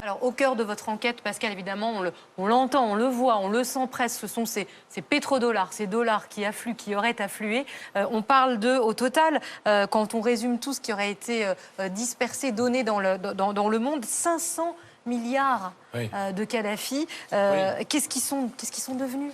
Alors, au cœur de votre enquête, Pascal, évidemment, on l'entend, on le voit, on le sent presque, ce sont ces pétrodollars, ces dollars qui affluent, qui auraient afflué. On parle au total, quand on résume tout ce qui aurait été dispersé, donné dans le monde, 500 milliards de Kadhafi. Oui. Qu'est-ce qu'ils sont devenus?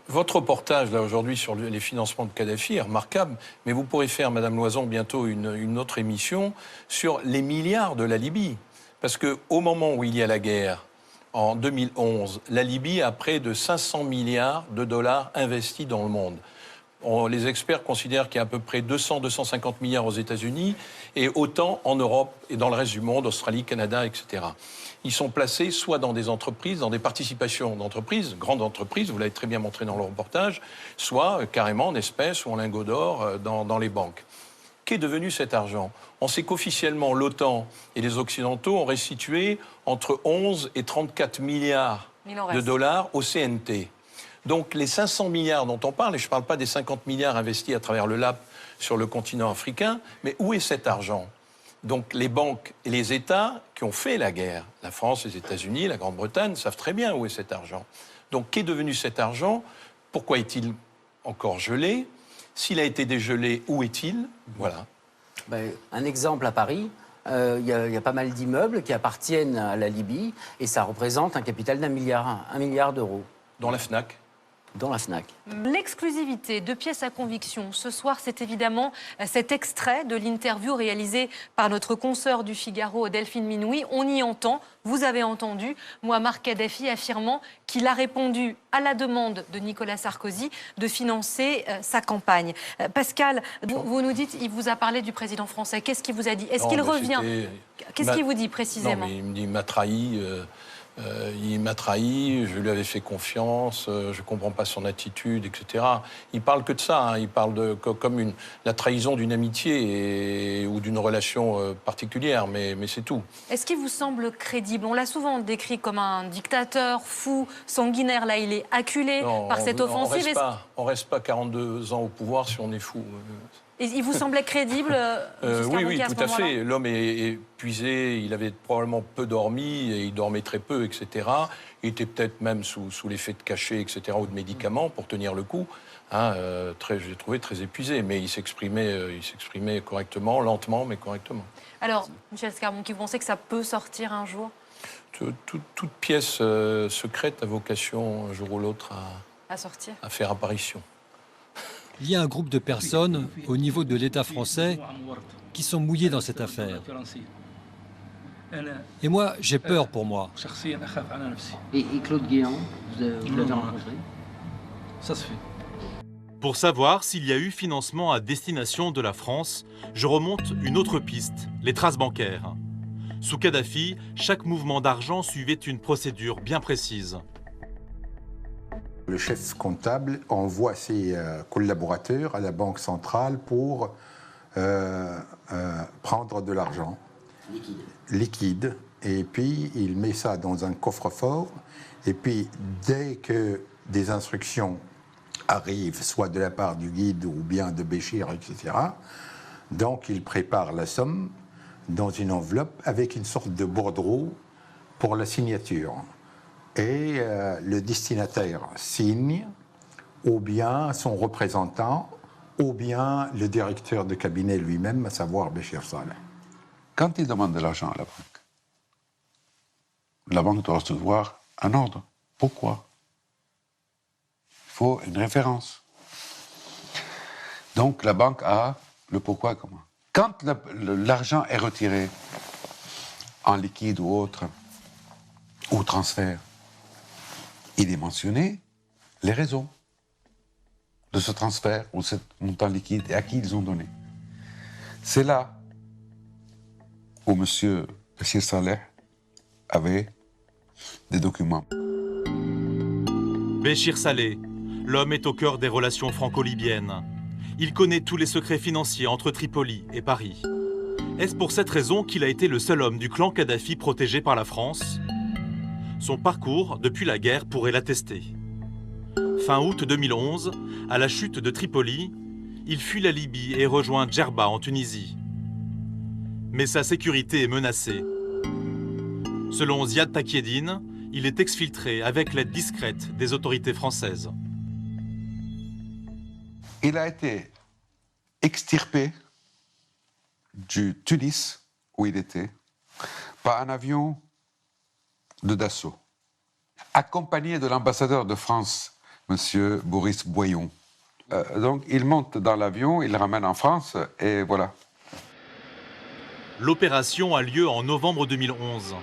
Votre reportage, là, aujourd'hui, sur les financements de Kadhafi est remarquable, mais vous pourrez faire, Madame Loison, bientôt une autre émission sur les milliards de la Libye. Parce qu'au moment où il y a la guerre, en 2011, la Libye a près de 500 milliards de dollars investis dans le monde. Les experts considèrent qu'il y a à peu près 200-250 milliards aux États-Unis et autant en Europe et dans le reste du monde, Australie, Canada, etc. Ils sont placés soit dans des entreprises, dans des participations d'entreprises, grandes entreprises, vous l'avez très bien montré dans le reportage, soit carrément en espèces ou en lingots d'or dans les banques. Qu'est devenu cet argent? On sait qu'officiellement, l'OTAN et les Occidentaux ont restitué entre 11 et 34 milliards de dollars au CNT. Donc les 500 milliards dont on parle, et je ne parle pas des 50 milliards investis à travers le LAP sur le continent africain, mais où est cet argent? Donc les banques et les États qui ont fait la guerre, la France, les États-Unis, la Grande-Bretagne, savent très bien où est cet argent. Donc qu'est devenu cet argent? Pourquoi est-il encore gelé? S'il a été dégelé, où est-il? Voilà. Un exemple à Paris, il y a pas mal d'immeubles qui appartiennent à la Libye et ça représente un capital d'1 milliard d'euros. Dans la FNAC? Dans la FNAC. L'exclusivité de Pièces à conviction ce soir, c'est évidemment cet extrait de l'interview réalisée par notre consoeur du Figaro, Delphine Minoui. On y entend, vous avez entendu, Mouammar Kadhafi affirmant qu'il a répondu à la demande de Nicolas Sarkozy de financer sa campagne. Pascal, vous nous dites, il vous a parlé du président français. Qu'est-ce qu'il vous a dit? Est-ce qu'il revient? Qu'est-ce qu'il vous dit précisément? Non, mais il me dit, il m'a trahi. Il m'a trahi, je lui avais fait confiance, je ne comprends pas son attitude, etc. Il parle que de ça, hein. Il parle comme la trahison d'une amitié ou d'une relation particulière, mais c'est tout. Est-ce qu'il vous semble crédible? On l'a souvent décrit comme un dictateur fou, sanguinaire. Là, il est acculé par cette offensive. On reste pas 42 ans au pouvoir si on est fou. Et il vous semblait crédible Oui, tout à fait. L'homme est épuisé, il avait probablement peu dormi, et il dormait très peu, etc. Il était peut-être même sous l'effet de cachets, etc., ou de médicaments pour tenir le coup. Hein, je l'ai trouvé très épuisé, mais il s'exprimait correctement, lentement, mais correctement. Alors, Michel Scarbon, vous pensez que ça peut sortir un jour? Toute pièce secrète a vocation, un jour ou l'autre, à sortir, à faire apparition. Il y a un groupe de personnes au niveau de l'État français qui sont mouillées dans cette affaire. Et moi, j'ai peur pour moi. Et Claude Guéant, vous l'avez rencontré? Ça se fait. Pour savoir s'il y a eu financement à destination de la France, je remonte une autre piste, les traces bancaires. Sous Kadhafi, chaque mouvement d'argent suivait une procédure bien précise. Le chef comptable envoie ses collaborateurs à la Banque centrale pour prendre de l'argent liquide. Et puis, il met ça dans un coffre-fort. Et puis, dès que des instructions arrivent, soit de la part du guide ou bien de Béchir, etc., donc il prépare la somme dans une enveloppe avec une sorte de bordereau pour la signature. Et le destinataire signe, ou bien son représentant, ou bien le directeur de cabinet lui-même, à savoir Béchir Saleh. Quand il demande de l'argent à la banque doit recevoir un ordre. Pourquoi? Il faut une référence. Donc la banque a le pourquoi et comment. Quand l'argent est retiré en liquide ou autre, ou transfert, il est mentionné les raisons de ce transfert ou ce montant liquide et à qui ils ont donné. C'est là où M. Béchir Saleh avait des documents. Béchir Saleh, l'homme est au cœur des relations franco-libyennes. Il connaît tous les secrets financiers entre Tripoli et Paris. Est-ce pour cette raison qu'il a été le seul homme du clan Kadhafi protégé par la France? Son parcours depuis la guerre pourrait l'attester. Fin août 2011, à la chute de Tripoli, il fuit la Libye et rejoint Djerba en Tunisie. Mais sa sécurité est menacée. Selon Ziad Takieddine, il est exfiltré avec l'aide discrète des autorités françaises. Il a été extirpé du Tunis, où il était, par un avion de Dassault, accompagné de l'ambassadeur de France, M. Boris Boyon. Donc il monte dans l'avion, il le ramène en France, et voilà. L'opération a lieu en novembre 2011.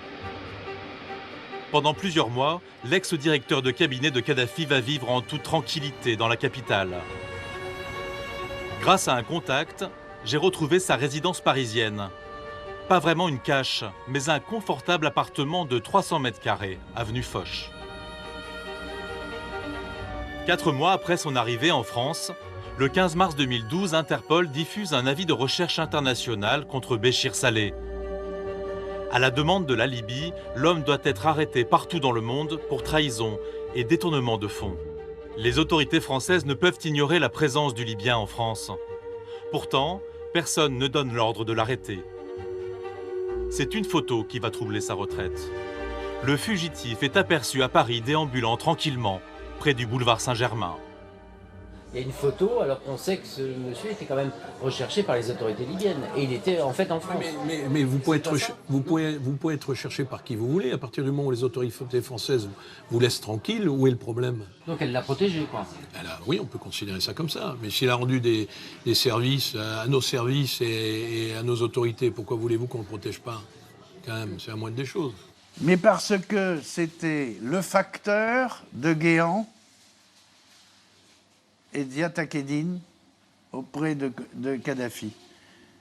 Pendant plusieurs mois, l'ex-directeur de cabinet de Kadhafi va vivre en toute tranquillité dans la capitale. Grâce à un contact, j'ai retrouvé sa résidence parisienne. Pas vraiment une cache, mais un confortable appartement de 300 mètres carrés, avenue Foch. 4 mois après son arrivée en France, le 15 mars 2012, Interpol diffuse un avis de recherche international contre Béchir Saleh. À la demande de la Libye, l'homme doit être arrêté partout dans le monde pour trahison et détournement de fonds. Les autorités françaises ne peuvent ignorer la présence du Libyen en France. Pourtant, personne ne donne l'ordre de l'arrêter. C'est une photo qui va troubler sa retraite. Le fugitif est aperçu à Paris déambulant tranquillement, près du boulevard Saint-Germain. Il y a une photo alors qu'on sait que ce monsieur était quand même recherché par les autorités libyennes. Et il était en fait en France. Mais vous pouvez être recherché par qui vous voulez. À partir du moment où les autorités françaises vous laissent tranquille, où est le problème? Donc elle l'a protégé, quoi. Oui, on peut considérer ça comme ça. Mais s'il a rendu des services à nos services et à nos autorités, pourquoi voulez-vous qu'on ne le protège pas? Quand même, c'est la moindre des choses. Mais parce que c'était le facteur de Guéant et Ziad Takieddine auprès de Kadhafi.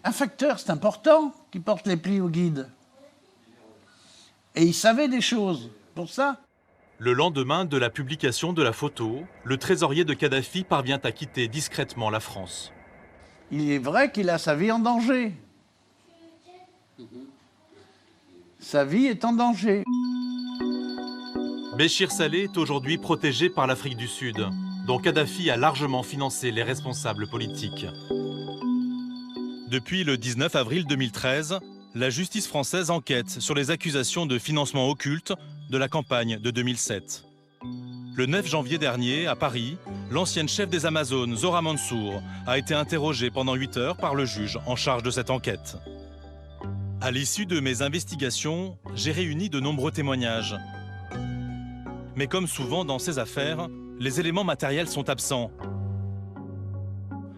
Un facteur, c'est important, qui porte les plis au guide. Et il savait des choses, pour ça. Le lendemain de la publication de la photo, le trésorier de Kadhafi parvient à quitter discrètement la France. Il est vrai qu'il a sa vie en danger. Sa vie est en danger. Béchir Saleh est aujourd'hui protégé par l'Afrique du Sud, dont Kadhafi a largement financé les responsables politiques. Depuis le 19 avril 2013, la justice française enquête sur les accusations de financement occulte de la campagne de 2007. Le 9 janvier dernier, à Paris, l'ancienne chef des Amazones, Zora Mansour, a été interrogée pendant 8 heures par le juge en charge de cette enquête. À l'issue de mes investigations, j'ai réuni de nombreux témoignages. Mais comme souvent dans ces affaires, les éléments matériels sont absents.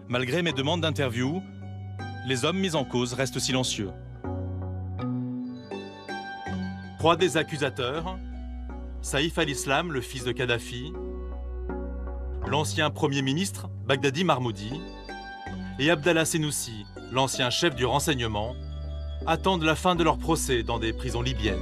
Malgré mes demandes d'interview, les hommes mis en cause restent silencieux. 3 des accusateurs, Saïf al-Islam, le fils de Kadhafi, l'ancien Premier ministre, Baghdadi Marmoudi, et Abdallah Senoussi, l'ancien chef du renseignement, attendent la fin de leur procès dans des prisons libyennes.